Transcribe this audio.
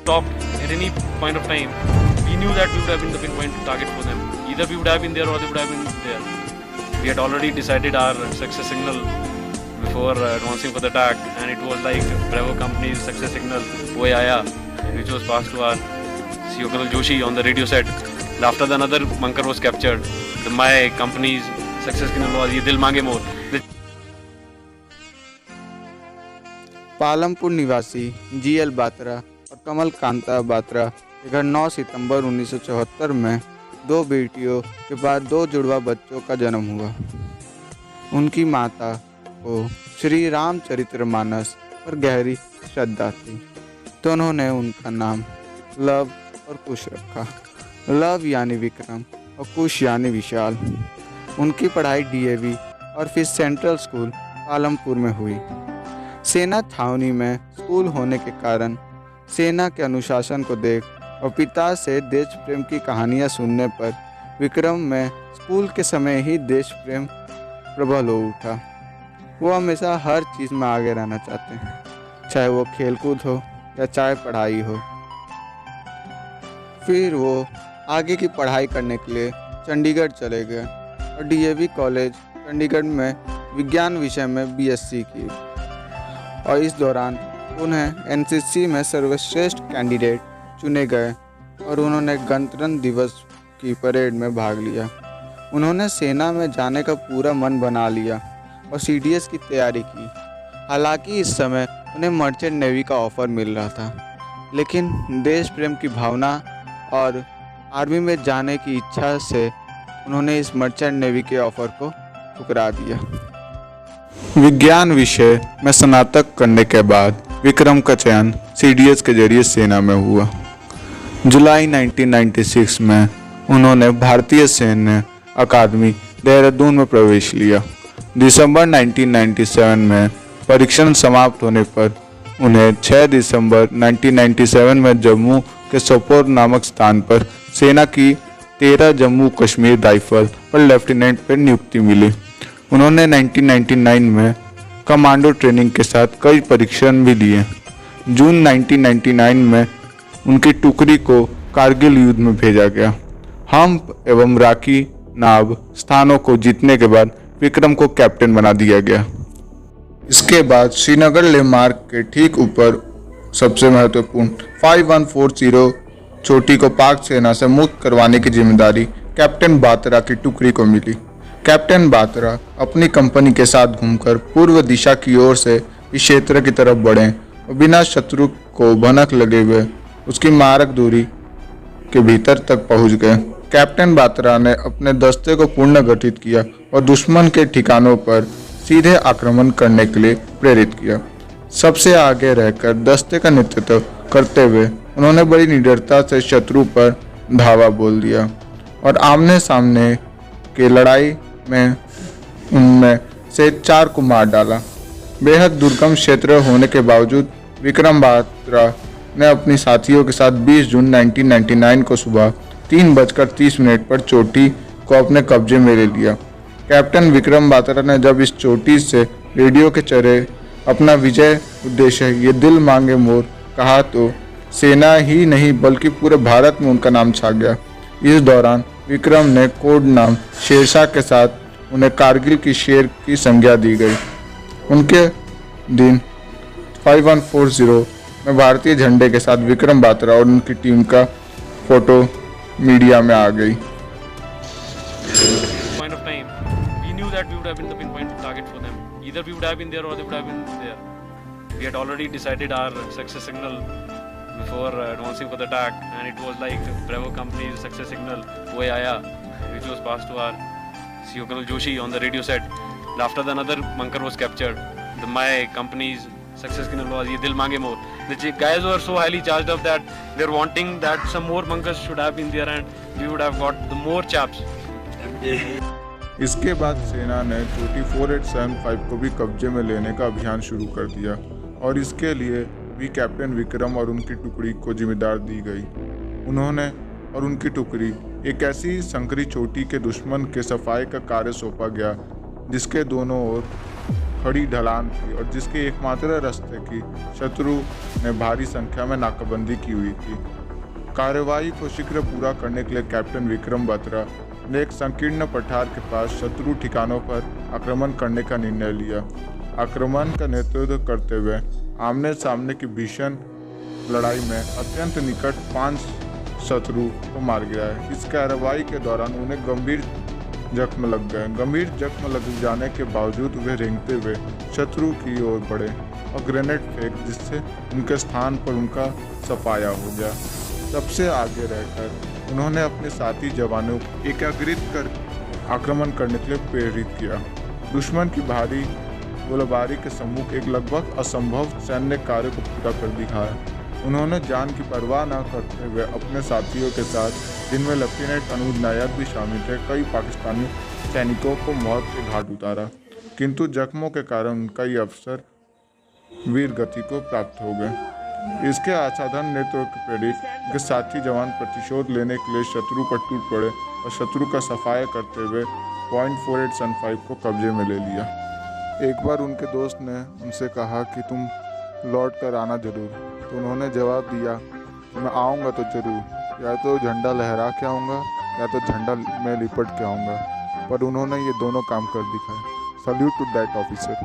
stopped at any point of time, we knew that we would have been the pinpoint target for them. Either we would have been there or they would have been there. We had already decided our success signal before advancing for the attack, and it was like Bravo company's success signal "Oye Aaya," which was passed to our CEO Colonel Joshi on the radio set. After another bunker was captured, my company's success signal was "Ye Dil Mange More." Palampur निवासी GL Batra और कमल कांता बात्रा के घर 9 सितंबर 1974 में 2 बेटियों के बाद 2 जुड़वा बच्चों का जन्म हुआ। उनकी माता को श्री रामचरितमानस पर गहरी श्रद्धा थी, तो उन्होंने उनका नाम लव और कुश रखा। लव यानी विक्रम और कुश यानी विशाल। उनकी पढ़ाई डीएवी और फिर सेंट्रल स्कूल पालमपुर में हुई। सेना छावनी में स्कूल होने के कारण सेना के अनुशासन को देख और पिता से देश प्रेम की कहानियाँ सुनने पर विक्रम में स्कूल के समय ही देश प्रेम प्रबल हो उठा। वो हमेशा हर चीज़ में आगे रहना चाहते हैं, चाहे वो खेलकूद हो या चाहे पढ़ाई हो। फिर वो आगे की पढ़ाई करने के लिए चंडीगढ़ चले गए और डीएवी कॉलेज चंडीगढ़ में विज्ञान विषय में बीएससी की, और इस दौरान उन्हें एनसीसी में सर्वश्रेष्ठ कैंडिडेट चुने गए और उन्होंने गणतंत्र दिवस की परेड में भाग लिया। उन्होंने सेना में जाने का पूरा मन बना लिया और सीडीएस की तैयारी की। हालांकि इस समय उन्हें मर्चेंट नेवी का ऑफ़र मिल रहा था, लेकिन देश प्रेम की भावना और आर्मी में जाने की इच्छा से उन्होंने इस मर्चेंट नेवी के ऑफ़र को ठुकरा दिया। विज्ञान विषय में स्नातक करने के बाद विक्रम का चयन सीडीएस के जरिए सेना में हुआ। जुलाई 1996 में उन्होंने भारतीय सैन्य अकादमी देहरादून में प्रवेश लिया। दिसंबर 1997 में परीक्षण समाप्त होने पर उन्हें 6 दिसंबर 1997 में जम्मू के सोपोर नामक स्थान पर सेना की 13 जम्मू कश्मीर राइफल पर लेफ्टिनेंट पर नियुक्ति मिली। उन्होंने 1999 में कमांडो ट्रेनिंग के साथ कई परीक्षण भी दिए। जून 1999 में उनकी टुकड़ी को कारगिल युद्ध में भेजा गया। हम्प एवं राखी नाब स्थानों को जीतने के बाद विक्रम को कैप्टन बना दिया गया। इसके बाद श्रीनगर लेह मार्ग के ठीक ऊपर सबसे महत्वपूर्ण 5140 चोटी को पाक सेना से मुक्त करवाने की जिम्मेदारी कैप्टन बात्रा की टुकड़ी को मिली। कैप्टन बात्रा अपनी कंपनी के साथ घूमकर पूर्व दिशा की ओर से इस क्षेत्र की तरफ बढ़े और बिना शत्रु को भनक लगे हुए उसकी मारक दूरी के भीतर तक पहुंच गए। कैप्टन बात्रा ने अपने दस्ते को पुनर्गठित किया और दुश्मन के ठिकानों पर सीधे आक्रमण करने के लिए प्रेरित किया। सबसे आगे रहकर दस्ते का नेतृत्व करते हुए उन्होंने बड़ी निडरता से शत्रु पर धावा बोल दिया और आमने सामने की लड़ाई में उनमें से 4 को मार डाला। बेहद दुर्गम क्षेत्र होने के बावजूद विक्रम बात्रा ने अपनी साथियों के साथ 20 जून 1999 को सुबह 3:30 पर चोटी को अपने कब्जे में ले लिया। कैप्टन विक्रम बात्रा ने जब इस चोटी से रेडियो के चरे अपना विजय उद्देश्य ये दिल मांगे मोर कहा तो सेना ही नहीं बल्कि पूरे भारत में उनका नाम छा गया। इस दौरान विक्रम ने कोड नाम शेरशाह के साथ उन्हें कारगिल की शेर की संज्ञा दी गई। उनके दिन 5140 में भारतीय झंडे के साथ विक्रम बात्रा और उनकी टीम का फोटो मीडिया में आ गई। Point of time, we knew that we would have been the pinpoint target for them. Either we would have been there or they would have been there. We had already decided our success signal before advancing for the attack, and it was like Bravo company's success signal "Oye Aaya," which was passed to our CEO Colonel Joshi on the radio set. After another bunker was captured, my company's success signal was "Ye Dil Mange More." The guys were so highly charged up that they're wanting that some more bunkers should have been there, and we would have got the more chaps. इसके बाद सेना ने चोटी 4875 को भी कब्जे में लेने का अभियान शुरू कर दिया और इसके लिए भी कैप्टन विक्रम और उनकी टुकड़ी को जिम्मेदार दी गई। उन्होंने और उनकी टुकड़ी एक ऐसी संकरी चोटी के दुश्मन के सफाई का कार्य सौंपा गया जिसके दोनों ओर खड़ी ढलान थी और जिसके एकमात्र रास्ते की शत्रु ने भारी संख्या में नाकाबंदी की हुई थी। कार्रवाई को शीघ्र पूरा करने के लिए कैप्टन विक्रम बत्रा ने एक संकीर्ण पठार के पास शत्रु ठिकानों पर आक्रमण करने का निर्णय लिया। आक्रमण का नेतृत्व करते हुए आमने सामने की भीषण लड़ाई में अत्यंत निकट 5 शत्रु को मार गिराया। इस कार्रवाई के दौरान उन्हें गंभीर जख्म लग गए। गंभीर जख्म लग जाने के बावजूद वे रेंगते हुए शत्रु की ओर बढ़े और ग्रेनेड फेंक, जिससे उनके स्थान पर उनका सफाया हो गया। सबसे आगे रहकर उन्होंने अपने साथी जवानों को एकाग्रित कर आक्रमण करने के लिए प्रेरित किया। दुश्मन की भारी गोलाबारी के सम्मुख एक लगभग असंभव सैन्य कार्य को पूरा कर दिखाया। उन्होंने जान की परवाह न करते हुए अपने साथियों के साथ, जिनमें लेफ्टिनेंट अनूज नायर भी शामिल थे, कई पाकिस्तानी सैनिकों को मौत के घाट उतारा, किंतु जख्मों के कारण उनका ये अवसर वीर गति को प्राप्त हो गए। इसके असाधारण नेतृत्व के प्रेरित के साथी जवान प्रतिशोध लेने के लिए शत्रु पर टूट पड़े और शत्रु का सफाया करते हुए .48 सन 5 को कब्जे में ले लिया। एक बार उनके दोस्त ने उनसे कहा कि तुम लौट कर आना जरूर, तो उन्होंने जवाब दिया कि मैं आऊँगा तो ज़रूर, या तो झंडा लहरा के आऊँगा या तो झंडा में लिपट के आऊँगा। पर उन्होंने ये दोनों काम कर दिखाए। Salute to that officer.